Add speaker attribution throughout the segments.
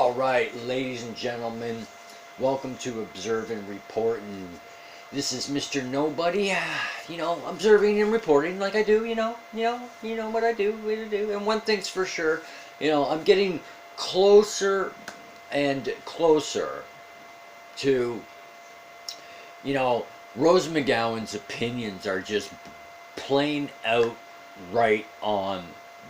Speaker 1: All right, ladies and gentlemen, welcome to Observe and Report. And this is Mr. Nobody, observing and reporting like I do. You know what I do. And one thing's for sure, I'm getting closer and closer to, Rose McGowan's opinions are just plain out right on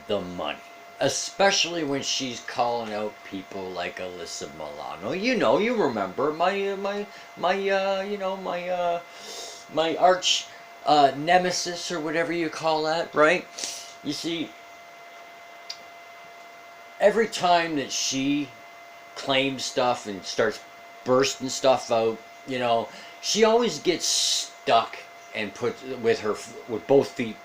Speaker 1: the money. Especially when she's calling out people like Alyssa Milano. You remember my arch nemesis or whatever you call that, right? You see, every time that she claims stuff and starts bursting stuff out, she always gets stuck and put with both feet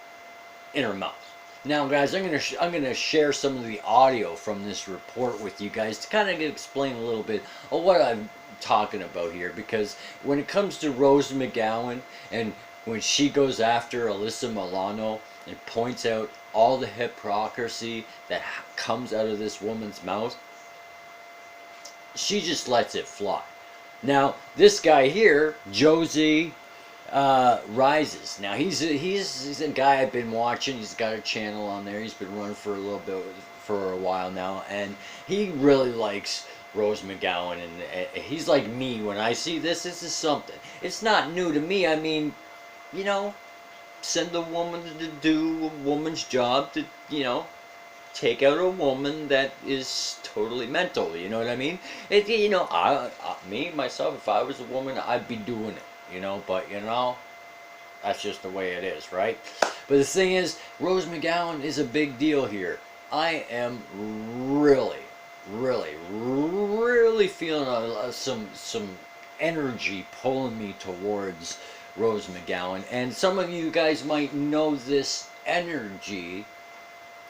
Speaker 1: in her mouth. Now, guys, I'm gonna share some of the audio from this report with you guys to kind of explain a little bit of what I'm talking about here. Because when it comes to Rose McGowan and when she goes after Alyssa Milano and points out all the hypocrisy that comes out of this woman's mouth, she just lets it fly. Now, this guy here, Josie Rises. Now he's a guy I've been watching. He's got a channel on there. He's been running for a while now, and he really likes Rose McGowan. And he's like me. When I see this is something. It's not new to me. I mean, send a woman to do a woman's job to take out a woman that is totally mental. You know what I mean? Me myself, if I was a woman, I'd be doing it. But that's just the way it is, right? But the thing is, Rose McGowan is a big deal here. I am really feeling some energy pulling me towards Rose McGowan. And some of you guys might know this energy,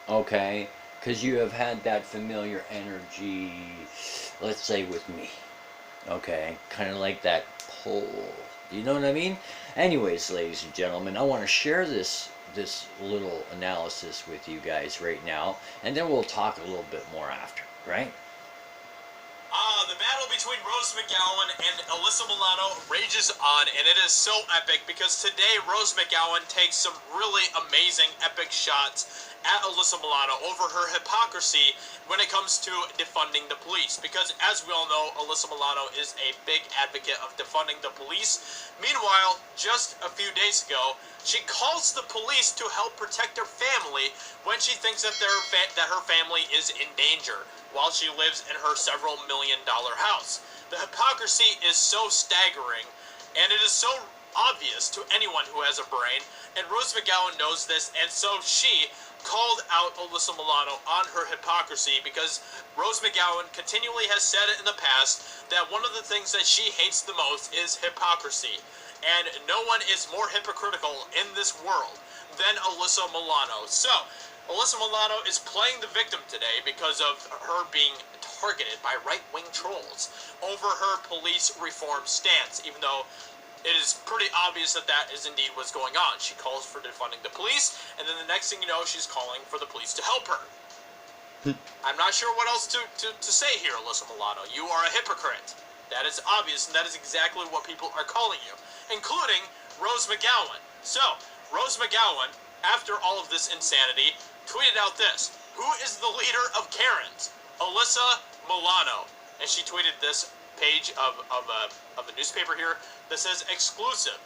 Speaker 1: okay? Because you have had that familiar energy, let's say, with me. Okay? Kind of like that pull. You know what I mean? Anyways, ladies and gentlemen, I want to share this little analysis with you guys right now, and then we'll talk a little bit more after, right?
Speaker 2: The battle between Rose McGowan and Alyssa Milano rages on, and it is so epic because today Rose McGowan takes some really amazing epic shots at Alyssa Milano over her hypocrisy when it comes to defunding the police. Because as we all know, Alyssa Milano is a big advocate of defunding the police. Meanwhile, just a few days ago, she calls the police to help protect her family when she thinks that her family is in danger while she lives in her several $million-dollar house. The hypocrisy is so staggering, and it is so obvious to anyone who has a brain, and Rose McGowan knows this, and so she called out Alyssa Milano on her hypocrisy because Rose McGowan continually has said it in the past that one of the things that she hates the most is hypocrisy. And no one is more hypocritical in this world than Alyssa Milano. So, Alyssa Milano is playing the victim today because of her being targeted by right-wing trolls over her police reform stance, even though it is pretty obvious that that is indeed what's going on. She calls for defunding the police, and then the next thing you know, she's calling for the police to help her. I'm not sure what else to say here, Alyssa Milano. You are a hypocrite. That is obvious, and that is exactly what people are calling you, including Rose McGowan. So, Rose McGowan, after all of this insanity, tweeted out this: "Who is the leader of Karens? Alyssa Milano." And she tweeted this page of a newspaper here that says, "Exclusive.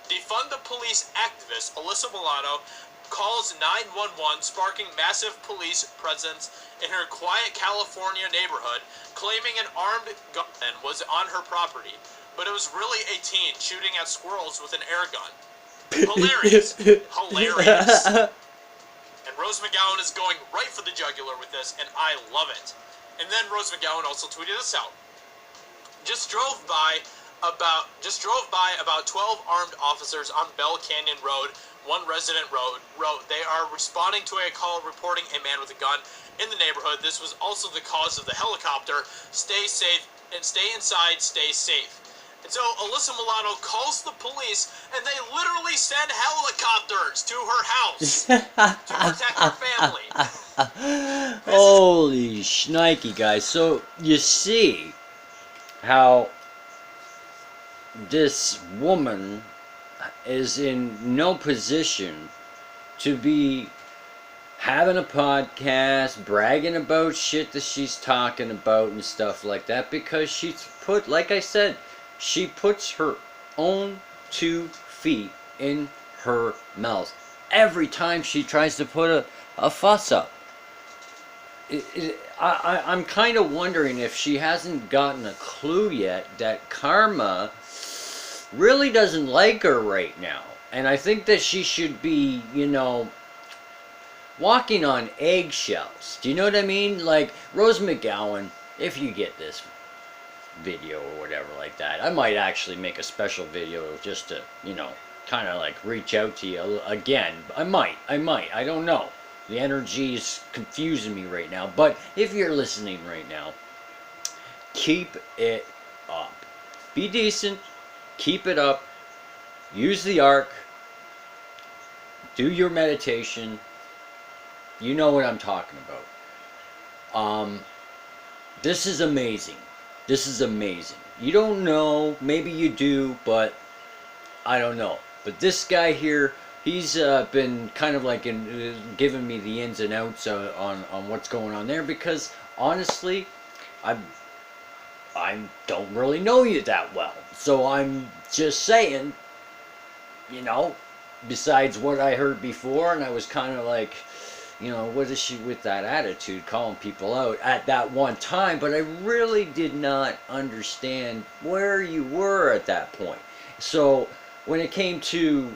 Speaker 2: Defund the police activist Alyssa Milano calls 911, sparking massive police presence in her quiet California neighborhood, claiming an armed gunman was on her property, but it was really a teen shooting at squirrels with an air gun." Hilarious. Hilarious. And Rose McGowan is going right for the jugular with this, and I love it. And then Rose McGowan also tweeted this out. Just drove by about 12 armed officers on Bell Canyon Road, one resident wrote, "They are responding to a call reporting a man with a gun in the neighborhood. This was also the cause of the helicopter. Stay safe and stay inside, stay safe." And so Alyssa Milano calls the police, and they literally send helicopters to her house to protect her family.
Speaker 1: Holy shnikey, guys. So you see how this woman is in no position to be having a podcast, bragging about shit that she's talking about and stuff like that, because she's put, like I said, she puts her own 2 feet in her mouth every time she tries to put a fuss up. I'm kind of wondering if she hasn't gotten a clue yet that karma really doesn't like her right now. And I think that she should be, walking on eggshells. Do you know what I mean? Like, Rose McGowan, if you get this video or whatever like that, I might actually make a special video just to, kind of like reach out to you again. I might. I don't know. The energy is confusing me right now. But if you're listening right now, keep it up. Be decent. Keep it up. Use the arc. Do your meditation. You know what I'm talking about. This is amazing. This is amazing. You don't know. Maybe you do, but I don't know. But this guy here, he's been kind of like giving me the ins and outs on what's going on there, because honestly, I don't really know you that well. So I'm just saying, besides what I heard before, and I was kind of like, what is she with that attitude, calling people out at that one time? But I really did not understand where you were at that point. So when it came to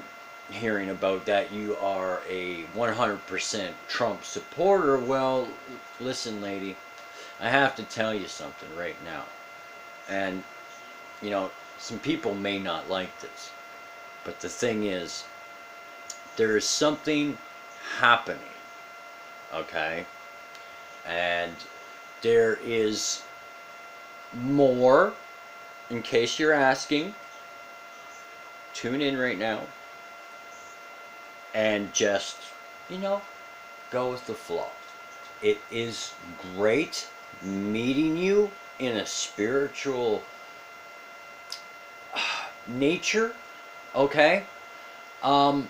Speaker 1: hearing about that you are a 100% Trump supporter, well, listen, lady, I have to tell you something right now. And, some people may not like this, but the thing is, there is something happening. Okay, and there is more, in case you're asking. Tune in right now and just, go with the flow. It is great meeting you in a spiritual nature, okay? I'm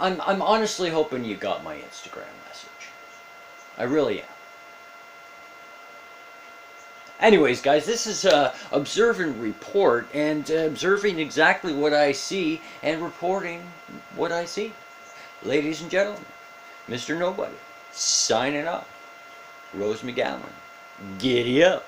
Speaker 1: honestly hoping you got my Instagram message. I really am. Anyways, guys, this is Observe and Report, and observing exactly what I see and reporting what I see. Ladies and gentlemen, Mr. Nobody, signing off. Rose McGowan, giddy up.